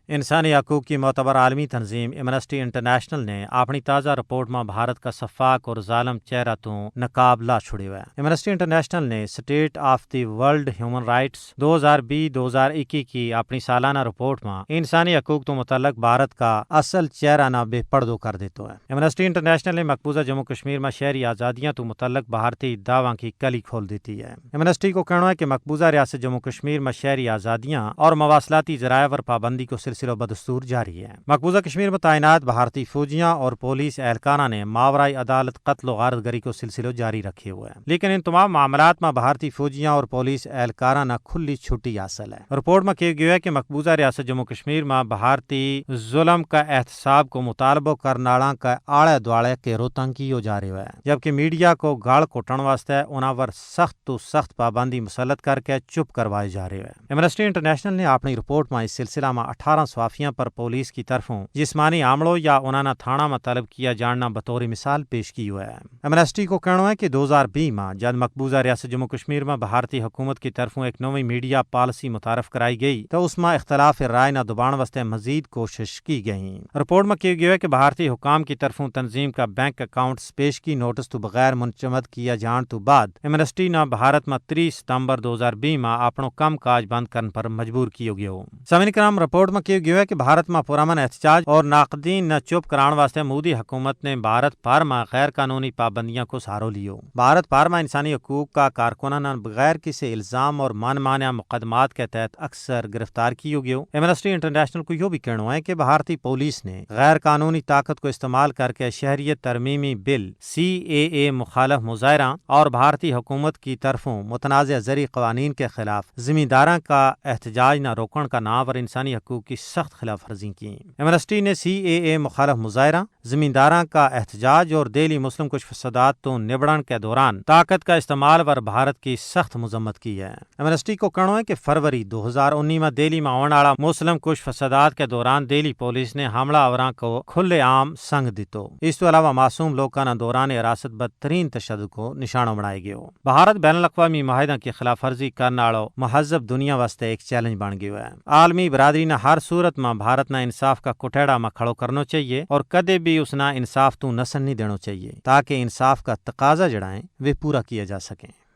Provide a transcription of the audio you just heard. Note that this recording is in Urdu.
انسانی حقوق کی معتبر عالمی تنظیم ایمنسٹی انٹرنیشنل نے اپنی تازہ رپورٹ میں بھارت کا شفاق اور ظالم چہرہ تو نقاب لا چھڑے ہوئے. ایمنسٹی انٹرنیشنل نے state of the world human rights 2020-2021 کی اپنی سالانہ رپورٹ میں انسانی حقوق تو متعلق بھارت کا اصل چہرہ نہ بے پردو کر دیتا ہے. ایمنسٹی انٹرنیشنل نے مقبوضہ جموں کشمیر میں شہری آزادیاں تو متعلق بھارتی دعووں کی کلی کھول دیتی ہے. ایمنسٹی کو کہنا ہے کہ مقبوضہ ریاست جموں کشمیر میں شہری آزادیاں اور مواصلاتی ذرائع پر پابندی کو سلسلہ بدستور جاری ہے. مقبوضہ کشمیر میں تعینات بھارتی فوجیاں اور پولیس اہلکارہ نے ماورائی عدالت قتل و غارت گری کو سلسلہ جاری رکھے ہوئے ہیں، لیکن ان تمام معاملات میں بھارتی فوجیاں اور پولیس اہلکارہ نہ کھلی چھٹی حاصل ہے. رپورٹ میں کہا گیا ہے کہ مقبوضہ ریاست جموں کشمیر میں بھارتی ظلم کا احتساب کو مطالبہ کرناڑا کا آڑے دوڑے کے روتنکی ہو جا رہے ہیں، جبکہ میڈیا کو گاڑ کوٹن واسطے انہاں پر سخت تو سخت پابندی مسلط کر کے چپ کروائے جا رہے ہیں. ایمنسٹی انٹرنیشنل نے اپنی رپورٹ میں اس سلسلہ میں 18 صحافیوں پر پولیس کی طرفوں جسمانی عملوں یا انہاں تھانہ میں طلب کیا جانا بطور مثال پیش کی ہوا ہے. ایمنسٹی کو کہنا ہے کہ 2020 میں جب مقبوضہ ریاست جموں کشمیر میں بھارتی حکومت کی طرفوں ایک نئی میڈیا پالیسی متعارف کرائی گئی تو اس میں اختلاف رائے نہ دبان واسطے مزید کوشش کی گئی. رپورٹ میں کہا گیا ہے کہ بھارتی حکام کی طرفوں تنظیم کا بینک اکاؤنٹس پیش کی نوٹس تو بغیر منجمد کیا جان تو بعد ایمنسٹی نے بھارت میں 30 ستمبر 2020 میں اپنوں کم کاج بند کرنے پر مجبور کیا گیا. سامعین کرام، رپورٹ میں کہا گیا ہے کہ بھارت میں پرامن احتجاج اور ناقدین نہ چپ کران واسطے مودی حکومت نے بھارت بھر میں غیر قانونی پابندیاں کو سہارو لیو. بھارت بھر میں انسانی حقوق کا کارکنان بغیر کسی الزام اور من مانع مقدمات کے تحت اکثر گرفتار کیے گئے. ایمنسٹی انٹرنیشنل کو یہ بھی کہنا ہے کہ بھارتی پولیس نے غیر قانونی طاقت کو استعمال کر کے شہریت ترمیمی بل CAA مخالف مظاہرہ اور بھارتی حکومت کی طرفوں متنازع زرعی قوانین کے خلاف زمینداراں کا احتجاج نہ روکن کا نام اور انسانی حقوق کی سخت خلاف ورزی کی. ایمنسٹی نے CAA مخالف مظاہرہ، زمینداراں کا احتجاج اور دہلی مسلم کش فسادات تو نبڑن کے دوران طاقت کا استعمال پر بھارت کی سخت مذمت کی ہے. ایمنسٹی کو کہنا ہے کہ فروری 2019 میں دہلی میں ہونے والا مسلم کش فسادات کے دوران دہلی پولیس نے حملہ آوراں کو کھلے عام سنگ دیتو. اس تو علاوہ معصوم لوگوں نے دوران حراست بدترین تشدد کو نشانہ بنائے گئے. بھارت بین الاقوامی معاہدوں کی خلاف ورزی کرنے والوں مہذب دنیا واسطے ایک چیلنج بن گیا ہے. عالمی برادری نے ہر صورت میں بھارت نہ انصاف کا کٹیڑا میں کھڑو کرنا چاہیے اور کدے بھی اس نہ انصاف تو نسن نہیں دینا چاہیے تاکہ انصاف کا تقاضا جڑائیں وہ پورا کیا جا سکیں.